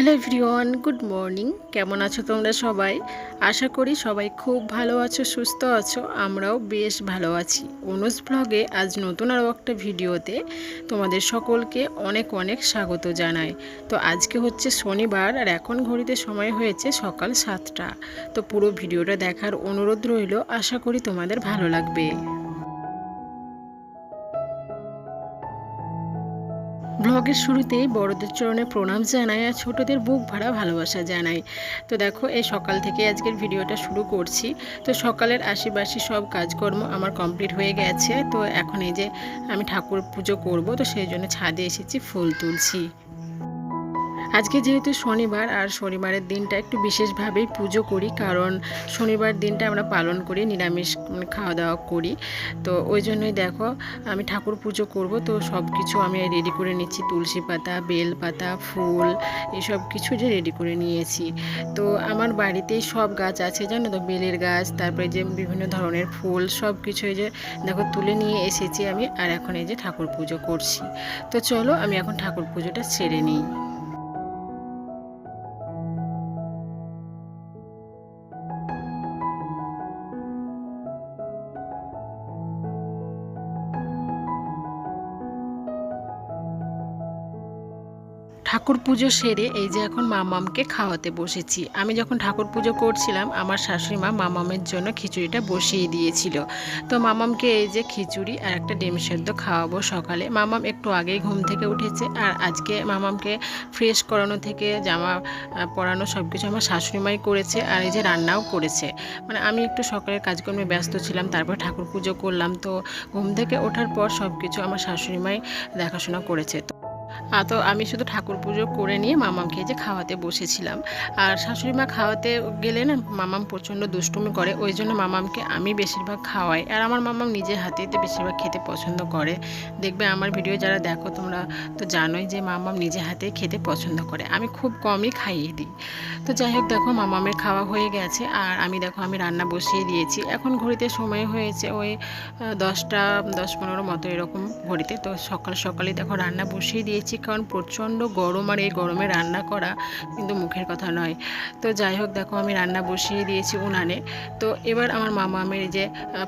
Hello everyone, good morning. কেমন আছো তোমরা সবাই? আশা করি সবাই খুব ভালো আছো, সুস্থ আছো। আমরাও বেশ ভালো আছি। অনুজ ব্লগে আজ নতুন আরও একটা ভিডিওতে তোমাদের সকলকে অনেক অনেক স্বাগত জানাই। তো আজকে হচ্ছে শনিবার আর এখন ঘড়িতে সময় হয়েছে সকাল 7টা। তো পুরো ভিডিওটা দেখার অনুরোধ রইল, আশা করি তোমাদের ভালো লাগবে। ব্লগের শুরুতেই বড়দের চরণে প্রণাম জানাই আর ছোটদের বুক ভরা ভালোবাসা জানাই। তো দেখো, এই সকাল থেকে আজকের ভিডিওটা শুরু করছি। তো সকালের আশিবাসি সব কাজকর্ম আমার কমপ্লিট হয়ে গেছে। তো এখন এই যে আমি ঠাকুর পুজো করব, তো সেই জন্য ছাদে এসেছি, ফুল তুলছি। আজকে যেহেতু শনিবার, আর শনিবারের দিনটা একটু বিশেষভাবেই পুজো করি, কারণ শনিবার দিনটা আমরা পালন করি, নিরামিষ খাওয়া দাওয়া করি। তো ওই জন্যই দেখো আমি ঠাকুর পুজো করব, তো সব কিছু আমি রেডি করে নিচ্ছি। তুলসী পাতা, বেল পাতা, ফুল, এসব কিছু যে রেডি করে নিয়েছি। তো আমার বাড়িতেই সব গাছ আছে জানো তো, বেলের গাছ, তারপরে যে বিভিন্ন ধরনের ফুল, সব কিছু এই যে দেখো তুলে নিয়ে এসেছি আমি। আর এখন এই যে ঠাকুর পুজো করছি। তো চলো আমি এখন ঠাকুর পুজোটা সেরে নিই। ঠাকুর পুজো সেরে এই যে এখন মামামকে খাওয়াতে বসেছি। আমি যখন ঠাকুর পুজো করছিলাম, আমার শাশুড়ি মা মামামের জন্য খিচুড়িটা বসিয়ে দিয়েছিল। তো মামামকে এই যে খিচুড়ি আর একটা ডিম সেদ্ধ খাওয়াবো সকালে। মামাম একটু আগেই ঘুম থেকে উঠেছে, আর আজকে মামামকে ফ্রেশ করানো থেকে জামা পরানো সব কিছু আমার শাশুড়ি মাই করেছে, আর এই যে রান্নাও করেছে। মানে আমি একটু সকালের কাজকর্মে ব্যস্ত ছিলাম, তারপর ঠাকুর পুজো করলাম। তো ঘুম থেকে ওঠার পর সব কিছু আমার শাশুড়ি মাই দেখাশোনা করেছে। তো আমি শুধু ঠাকুর পুজো করে নিয়ে মামামকে যে খাওয়াতে বসেছিলাম। আর শাশুড়ি মা খাওয়াতে গেলে না, মামাম প্রচণ্ড দুষ্টুমি করে, ওই জন্য মামামকে আমি বেশিরভাগ খাওয়াই। আর আমার মামাম নিজের হাতেতে বেশিরভাগ খেতে পছন্দ করে। দেখবে আমার ভিডিও যারা দেখো তোমরা তো জানোই যে মামাম নিজে হাতে খেতে পছন্দ করে, আমি খুব কমই খাইয়ে দিই। তো যাই হোক, দেখো মামামের খাওয়া হয়ে গেছে, আর আমি রান্না বসিয়ে দিয়েছি। এখন ঘড়িতে সময় হয়েছে ওই 10টা 10-15 মতো এরকম ঘড়িতে। তো সকাল সকালে দেখো রান্না বসিয়ে দিয়েছি, কারণ প্রচণ্ড গরম, আর এই গরমে রান্না করা কিন্তু মুখের কথা নয়। তো যাই হোক, দেখো আমি রান্না বসিয়ে দিয়েছি উনানে। তো এবার আমার মামামের যে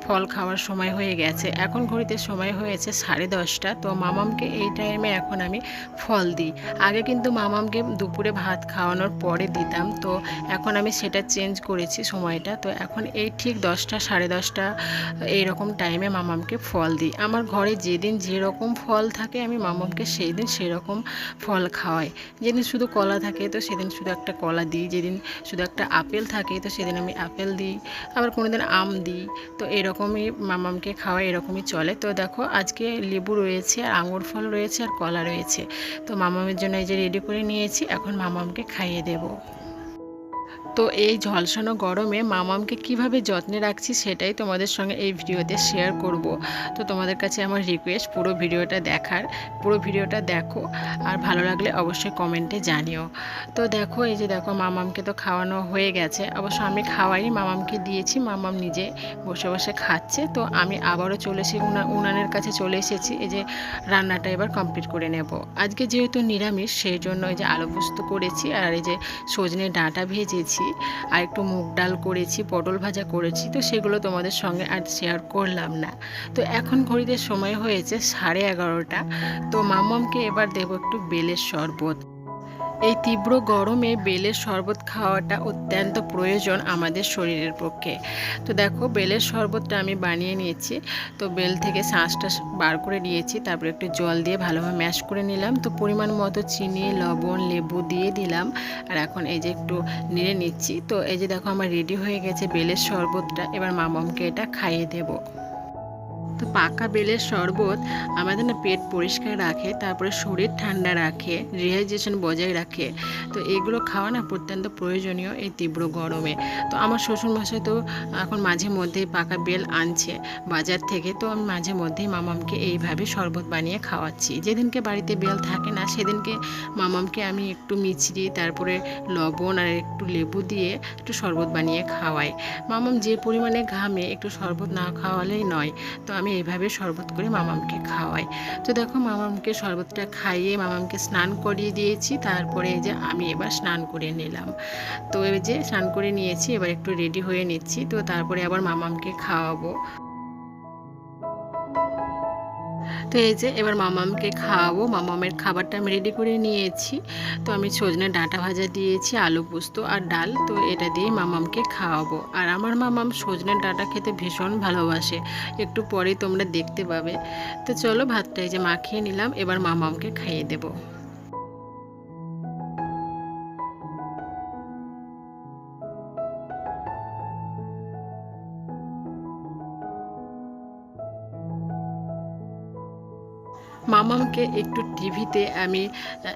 ফল খাওয়ার সময় হয়ে গেছে, এখন ঘড়িতে সময় হয়েছে 10:30টা। তো মামামকে এই টাইমে এখন আমি ফল দিই। আগে কিন্তু মামামকে দুপুরে ভাত খাওয়ানোর পরে দিতাম, তো এখন আমি সেটা চেঞ্জ করেছি সময়টা। তো এখন এই ঠিক 10টা 10:30 এইরকম টাইমে মামামকে ফল দিই। আমার ঘরে যেদিন যেরকম ফল থাকে আমি মামামকে সেই দিন সেরকম ফল খাওয়াই। যেদিন শুধু কলা থাকে তো সেদিন শুধু একটা কলা দিই, যেদিন শুধু একটা আপেল থাকে তো সেদিন আমি আপেল দিই, আবার কোনো দিন আম দিই। তো এরকমই মামামকে খাওয়াই, এরকমই চলে। তো দেখো আজকে লেবু রয়েছে, আর আঙুর ফল রয়েছে, আর কলা রয়েছে। তো মামামের জন্য এই যে রেডি করে নিয়েছি, এখন মামামকে খাইয়ে দেবো। তো এই ঝলসানো গরমে মামামকে কিভাবে যত্নে রাখছি সেটাই তোমাদের সঙ্গে এই ভিডিওতে শেয়ার করব। তো তোমাদের কাছে আমার রিকোয়েস্ট, পুরো ভিডিওটা দেখার, পুরো ভিডিওটা দেখো, আর ভালো লাগলে অবশ্যই কমেন্টে জানিও। তো দেখো এই যে দেখো মামামকে তো খাওয়ানো হয়ে গেছে, অবশ্য আমি খাওয়াইনি, মামামকে দিয়েছি, মামাম নিজে বসে বসে খাচ্ছে। তো আমি আবারও চলে এসে উনানের কাছে চলে এসেছি, এই যে রান্নাটা এবার কমপ্লিট করে নেব। আজকে যেহেতু নিরামিষ, সেই জন্য এই যে আলু পোস্ত করেছি, আর এই যে সজনে ডাঁটা ভেজেছি, আর একটু মুগ ডাল করেছি, পটল ভাজা করেছি। তো সেগুলো তোমাদের সঙ্গে আর শেয়ার করলাম না। তো এখন ঘড়িতে সময় হয়েছে 11:30টা। তো মামামকে এবার দেবো একটু বেলের শরবত। এই তীব্র গরমে বেলের শরবত খাওয়াটা অত্যন্ত প্রয়োজন আমাদের শরীরের পক্ষে। তো দেখো বেলের শরবতটা আমি বানিয়ে নিয়েছি। তো বেল থেকে শাঁসটা বার করে নিয়েছি, তারপরে একটু জল দিয়ে ভালোভাবে ম্যাশ করে নিলাম। তো পরিমাণ মতো চিনি, লবণ, লেবু দিয়ে দিলাম, আর এখন এই যে একটু নেড়ে নিচ্ছি। তো এই যে দেখো আমার রেডি হয়ে গেছে বেলের শরবতটা। এবার মামামকে এটা খাইয়ে দেবো। তো পাকা বেলের শরবত আমাদের না পেট পরিষ্কার রাখে, তারপরে শরীর ঠান্ডা রাখে, রিহাইড্রেশন বজায় রাখে। তো এগুলো খাওয়া না অত্যন্ত প্রয়োজনীয় এই তীব্র গরমে। তো আমার শ্বশুরমশাই তো এখন মাঝে মধ্যেই পাকা বেল আনছে বাজার থেকে। তো আমি মাঝে মধ্যেই মামামকে এইভাবে শরবত বানিয়ে খাওয়াচ্ছি। যেদিনকে বাড়িতে বেল থাকে না সেদিনকে মামামকে আমি একটু মিছরি, তারপরে লবণ আর একটু লেবু দিয়ে একটু শরবত বানিয়ে খাওয়াই। মামাম যে পরিমাণে ঘামে, একটু শরবত না খাওয়ালেই নয়। তো আমি আমি এইভাবে শরবত করে মামামকে খাওয়াই। তো দেখো মামামকে শরবতটা খাইয়ে মামামকে স্নান করিয়ে দিয়েছি। তারপরে এই যে আমি এবার স্নান করে নিলাম। তো এই যে স্নান করে নিয়েছি, এবার একটু রেডি হয়ে নিচ্ছি। তো তারপরে আবার মামামকে খাওয়াবো। তো এই যে এবার মামামকে খাওয়াবো। মামামের খাবারটা আমি রেডি করে নিয়েছি। তো আমি সজনে ডাঁটা ভাজা দিয়েছি, আলু পোস্ত আর ডাল। তো এটা দিয়ে মামামকে খাওয়াবো। আর আমার মামাম সজনে ডাঁটা খেতে ভীষণ ভালোবাসে, একটু পরেই তোমরা দেখতে পাবে। তো চলো ভাতটা এই যে মাখিয়ে নিলাম, এবার মামামকে খাইয়ে দেবো। মামামকে একটু টিভিতে আমি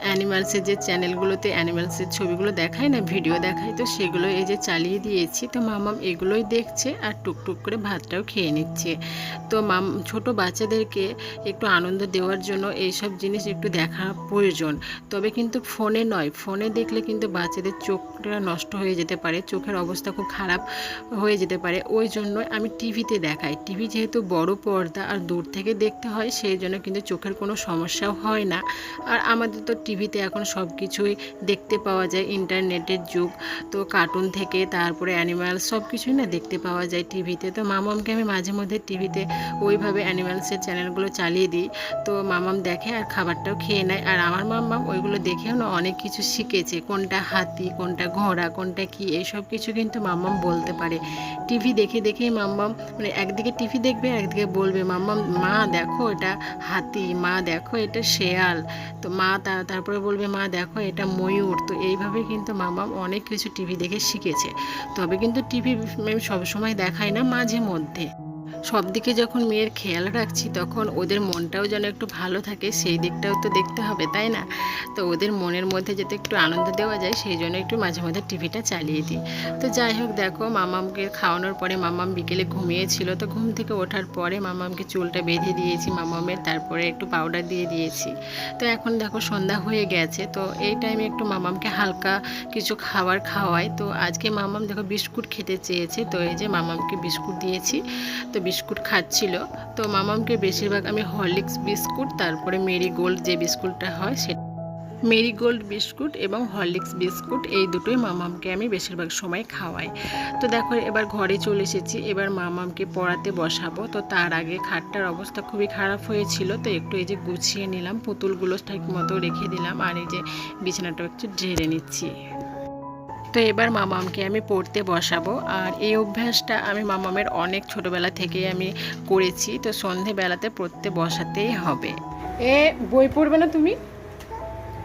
অ্যানিমালসের যে চ্যানেলগুলোতে অ্যানিমালসের ছবিগুলো দেখায় না, ভিডিও দেখায়, তো সেগুলো এই যে চালিয়ে দিয়েছি। তো মামাম এগুলোই দেখছে আর টুকটুক করে ভাতটাও খেয়ে নিচ্ছে। তো ছোট বাচ্চাদেরকে একটু আনন্দ দেওয়ার জন্য এইসব জিনিস একটু দেখা প্রয়োজন। তবে কিন্তু ফোনে নয়, ফোনে দেখলে কিন্তু বাচ্চাদের চোখটা নষ্ট হয়ে যেতে পারে, চোখের অবস্থা খুব খারাপ হয়ে যেতে পারে। ওই জন্য আমি টিভিতে দেখাই। টিভি যেহেতু বড় পর্দা আর দূর থেকে দেখতে হয়, সেই জন্য কিন্তু চোখের কোনো সমস্যাও হয় না। আর আমাদের তো টিভিতে এখন সব কিছুই দেখতে পাওয়া যায়, ইন্টারনেটের যুগ। তো কার্টুন থেকে তারপরে অ্যানিম্যাল সব কিছুই না দেখতে পাওয়া যায় টিভিতে। তো মামামকে আমি মাঝে মধ্যে টিভিতে ওইভাবে অ্যানিম্যালসের চ্যানেলগুলো চালিয়ে দিই। তো মামাম দেখে আর খাবারটাও খেয়ে নেয়। আর আমার মামাম ওইগুলো দেখেও না অনেক কিছু শিখেছে, কোনটা হাতি, কোনটা ঘোড়া, কোনটা কি, এইসব কিছু কিন্তু মামাম বলতে পারে। টিভি দেখে দেখেই মামাম মানে একদিকে টিভি দেখবে আর একদিকে বলবে মামাম মা দেখো এটা হাতি, মা দেখো এটা শেয়াল। তো মা তারপরে বলবে মা দেখো এটা ময়ূর। তো এইভাবে কিন্তু মামাম অনেক কিছু টিভি দেখে শিখেছে। তবে কিন্তু টিভি আমি সবসময় দেখাই না, মাঝে মধ্যে। সব দিকে যখন মেয়ের খেয়াল রাখছি, তখন ওদের মনটাও যেন একটু ভালো থাকে, সেই দিকটাও তো দেখতে হবে, তাই না? তো ওদের মনের মধ্যে যাতে একটু আনন্দ দেওয়া যায়, সেই জন্য একটু মাঝে মাঝে টিভিটা চালিয়ে দিই। তো যাই হোক, দেখো মামামকে খাওয়ানোর পরে মামাম বিকেলে ঘুমিয়েছিল। তো ঘুম থেকে ওঠার পরে মামামকে চুলটা বেঁধে দিয়েছি মামামের, তারপরে একটু পাউডার দিয়ে দিয়েছি। তো এখন দেখো সন্ধ্যা হয়ে গেছে। তো এই টাইমে একটু মামামকে হালকা কিছু খাবার খাওয়াই। তো আজকে মামাম দেখো বিস্কুট খেতে চেয়েছে। তো এই যে মামামকে বিস্কুট দিয়েছি। তো বিস্কুট খাচ্ছিল। তো মামামকে বেশিরভাগ আমি হরলিক্স বিস্কুট, তারপরে মেরিগোল্ড যে বিস্কুটটা হয় সেটা, মেরিগোল্ড বিস্কুট এবং হরলিক্স বিস্কুট, এই দুটোই মামামকে আমি বেশিরভাগ সময় খাওয়াই। তো দেখো এবার ঘরে চলে এসেছি, এবার মামামকে পড়াতে বসাবো। তো তার আগে খাটটার অবস্থা খুবই খারাপ হয়েছিল। তো একটু এই যে গুছিয়ে নিলাম, পুতুলগুলো ঠিক মতো রেখে দিলাম, আর এই যে বিছানাটাও একটু ঝেড়ে নিচ্ছি। তো এবার মামামকে আমি পড়তে বসাবো। আর এই অভ্যাসটা আমি মামামের অনেক ছোটোবেলা থেকেই আমি করেছি। তো সন্ধেবেলাতে পড়তে বসাতেই হবে। বই পড়বে না তুমি?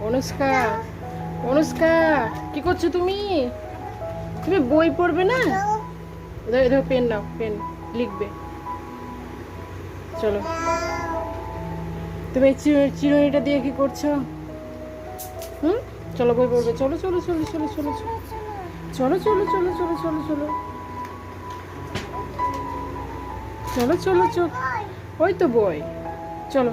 অনুষ্কা, অনুষ্কা কি করছো তুমি? তুমি বই পড়বে না? এদের পেন নাও, পেন লিখবে। চলো, তুমি চিরুনিটা দিয়ে কি করছো? চলো বই পড়বে। চলো চলো চলো চলো চলো চলো চলো চলো চলো চলো চলো চলো চলো চলো, ওই তো বই। চলো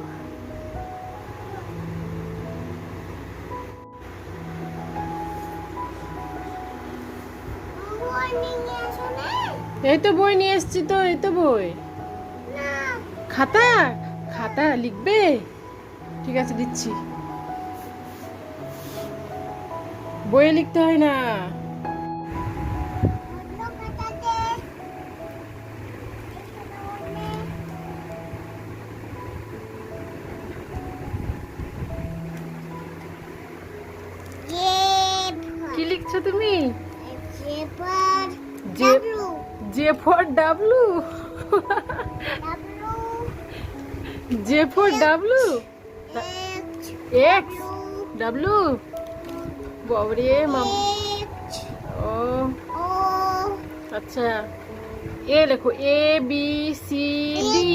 এই তো বই নিয়ে এসছি। তো এই তো বই, খাতা, খাতা লিখবে? ঠিক আছে দিচ্ছি। বইয়ে লিখতে হয় না। কি লিখছো তুমি? J for W. J for W, X W. বাবরে মাম, ও আচ্ছা। এ লেখো, এ বি সি ডি।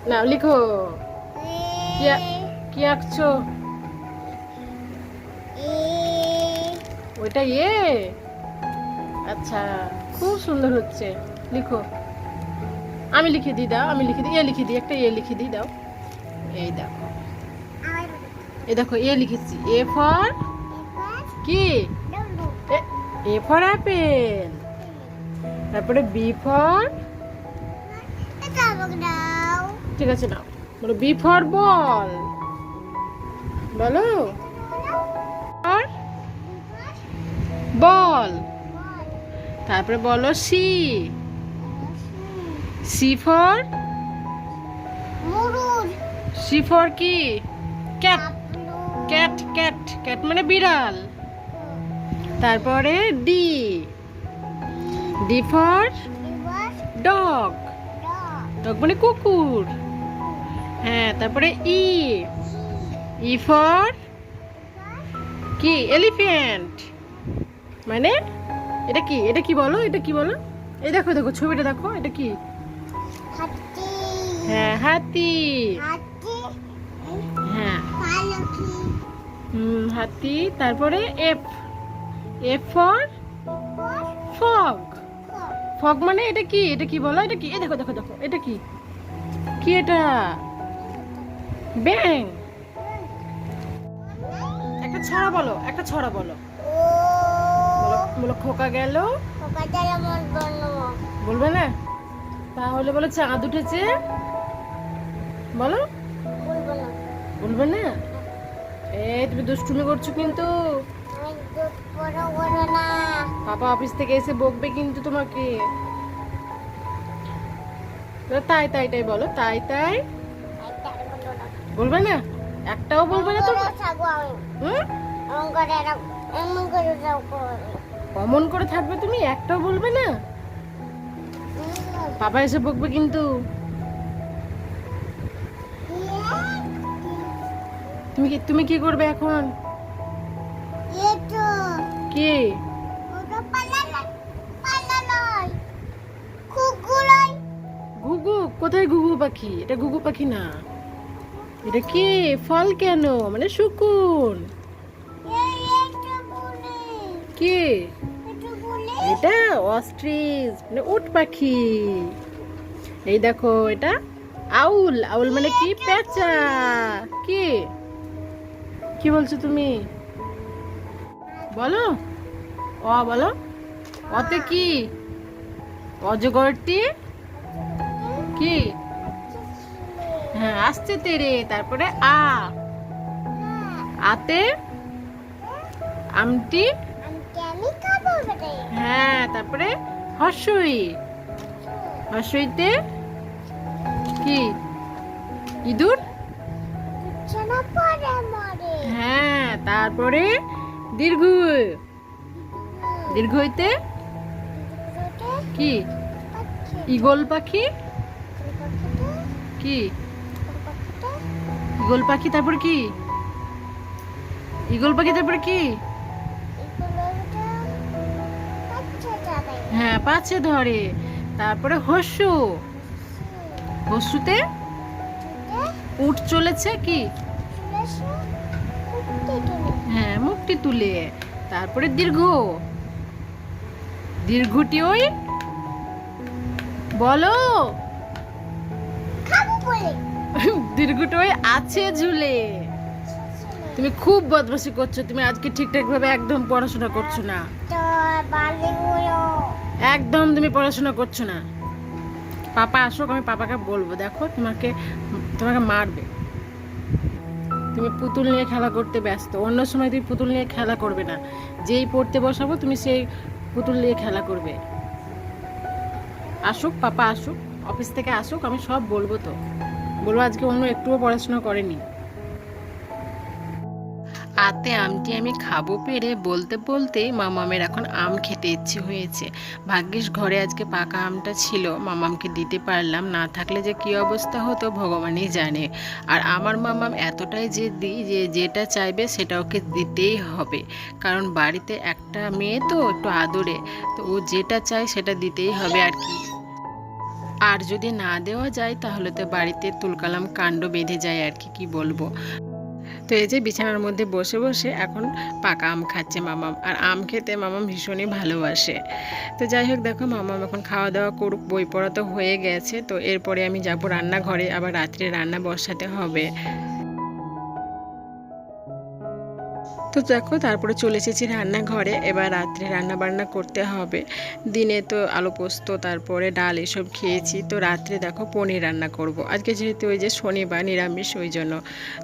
নাও লিখো। কি আঁকছো? ওইটা এ? আচ্ছা, খুব সুন্দর হচ্ছে। লিখো। আমি লিখে দিই, দাও আমি লিখে দিই। এ লিখে দিই, একটা এ লিখে দিই, দাও। এই দেখো, এই দেখো এ লিখেছি। এ ফর কি? A for Apple. তারপরে বি ফর ঠিক আছে নাও। বলো বি ফর বল। বলো আর বল। তারপরে বলো C. C for C for কি? ক্যাট। ক্যাট ক্যাট ক্যাট মানে বিড়াল। তারপরে D. D for dog. Dog মানে কুকুর। হ্যাঁ, তারপরে ই। ই ফর কি? এলিফ্যান্ট। মানে এটা কি? এটা কি বলো? এটা কি বলো? এই দেখো দেখো ছবিটা দেখো, এটা কি? হ্যাঁ, হাতি। হ্যাঁ হাতি। তারপরে F. F for fog. Fog মানে এটা কি? এটা কি বলো? এটা কি? এই দেখো দেখো দেখো, এটা কি? কি এটা? ব্যাং। একটা ছড়া বলো, একটা ছড়া বলো। বলো খোকা গেল। বলবে না? তাহলে বলো চাঁদ উঠেছে। বলো। বলবে না? তুমি দুষ্টুমি করছো কিন্তু। পাপা অফিস থেকে এসে বকবে কিন্তু তোমাকে। তাই তাই তাই বলো, তাই তাই। বলবে না? একটাও বলবে না তো? অমন করে থাকবে তুমি, একটাও বলবে না? পাপা এসে বকবে কিন্তু। তুমি কি করবে এখন? কি? ঘুঘু? কোথায় ঘুঘু পাখি? এটা ঘুঘু পাখি না। এটা কি? ফল কেন? মানে শুকুন। কি এটা? অস্ট্রিচ মানে উট পাখি। এই দেখো এটা আউল। আউল মানে কি? পেঁচা। কি কি বলছো তুমি? বলো। অ বলো। অতে কি? অজগরটি কি? হ্যাঁ, আসছে তেরে। তারপরে আ। আতে আমটি। হ্যাঁ, তারপরে হর্ষই। হর্ষইতে কি? ইঁদুর। হ্যাঁ, তারপরে দীর্ঘ। দীর্ঘইতে কি? ঈগল পাখি। কি? ঈগল পাখি। তারপরে কি? ঈগল পাখি। তারপরে কি? হ্যাঁ, পাছে ধরে। তারপরে হস্যু। হস্যুতে উঠ চলেছে কি? হ্যাঁ, মুখটি তুলে। তারপরে দীর্ঘ। দীর্ঘটি ওই বলো। দীর্ঘটি ওই আছে ঝুলে। তুমি খুব বদমাশি করছো। তুমি আজকে ঠিকঠাক ভাবে একদম পড়াশোনা করছো না। একদম তুমি পড়াশোনা করছো না। পাপা আসুক, আমি পাপাকে বলবো। দেখো তোমাকে মারবে। তুমি পুতুল নিয়ে খেলা করতে ব্যস্ত। অন্য সময় তুমি পুতুল নিয়ে খেলা করবে না। যেই পড়তে বসাবো তুমি সেই পুতুল নিয়ে খেলা করবে। আসুক, পাপা আসুক, অফিস থেকে আসুক, আমি সব বলবো। তো বলবো আজকে অন্য একটুও পড়াশোনা করেনি। আতে আমটি আমি খাবো পেরে বলতে বলতেই মামামের এখন আম খেতে ইচ্ছে হয়েছে। ভাগ্যিস ঘরে আজকে পাকা আমটা ছিল, মামামকে দিতে পারলাম। না থাকলে যে কী অবস্থা হতো ভগবানই জানে। আর আমার মামাম এতটাই জেদি যে যেটা চাইবে সেটা ওকে দিতেই হবে। কারণ বাড়িতে একটা মেয়ে তো একটু আদরে, তো ও যেটা চায় সেটা দিতেই হবে আর কি। আর যদি না দেওয়া যায় তাহলে তো বাড়িতে তুলকালাম কাণ্ড বেঁধে যায় আর কি বলবো। তো এই যে বিছানার মধ্যে বসে বসে এখন পাকা আম খাচ্ছে মামাম। আর আম খেতে মামাম ভীষণই ভালোবাসে। তো যাই হোক, দেখো মামাম এখন খাওয়া দাওয়া করুক। বই পড়া তো হয়ে গেছে। তো এরপরে আমি যাবো রান্নাঘরে, আবার রাত্রে রান্না বসাতে হবে। তো দেখো তারপরে চলে এসেছি রান্নাঘরে। এবার রাত্রে রান্না বান্না করতে হবে। দিনে তো আলু পোস্ত তারপরে ডাল এসব খেয়েছি, তো রাত্রে দেখো পনির রান্না করব। আজকে যেহেতু ওই যে শনিবার নিরামিষ, ওই জন্য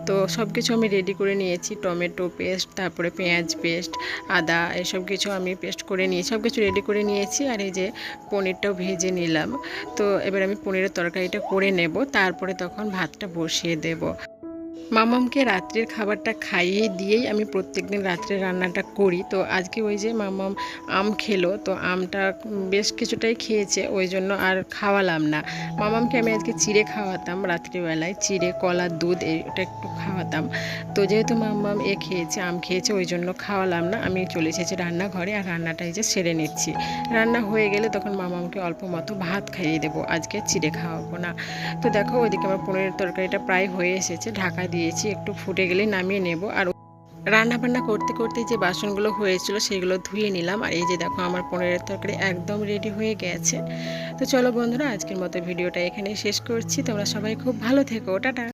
তো সব কিছু আমি রেডি করে নিয়েছি। টমেটো পেস্ট, তারপরে পেঁয়াজ পেস্ট, আদা, এসব কিছু আমি পেস্ট করে নিয়ে সব কিছু রেডি করে নিয়েছি। আর এই যে পনিরটাও ভেজে নিলাম। তো এবার আমি পনিরের তরকারিটা করে নেব, তারপরে তখন ভাতটা বসিয়ে দেব। মামামকে রাত্রের খাবারটা খাইয়ে দিয়েই আমি প্রত্যেকদিন রাত্রে রান্নাটা করি। তো আজকে ওই যে মামাম আম খেলো, তো আমটা বেশ কিছুটাই খেয়েছে, ওই জন্য আর খাওয়ালাম না। মামামকে আমি আজকে চিড়ে খাওয়াতাম রাত্রিবেলায়, চিড়ে কলার দুধ এটা একটু খাওয়াতাম। তো যেহেতু মামাম খেয়েছে, আম খেয়েছে, ওই জন্য খাওয়ালাম না। আমি চলে এসেছি রান্নাঘরে আর রান্নাটাই যে সেরে নিচ্ছি। রান্না হয়ে গেলে তখন মামামকে অল্প মতো ভাত খাইয়ে দেবো, আজকে চিড়ে খাওয়াবো না। তো দেখো ওইদিকে আমার পনিরের তরকারিটা প্রায় হয়ে এসেছে, ঢাকা দিয়েছি, একটু ফুটে গেলে নামিয়ে নেব। আর রান্না বান্না করতে করতে যে বাসনগুলো হয়েছিল সেগুলো ধুয়ে নিলাম। আর এই যে দেখো আমার পনিরের তরকারি একদম রেডি হয়ে গেছে। তো চলো বন্ধুরা, আজকের মতো ভিডিওটা এখানে শেষ করছি। তোমরা সবাই খুব ভালো থেকো, টাটা।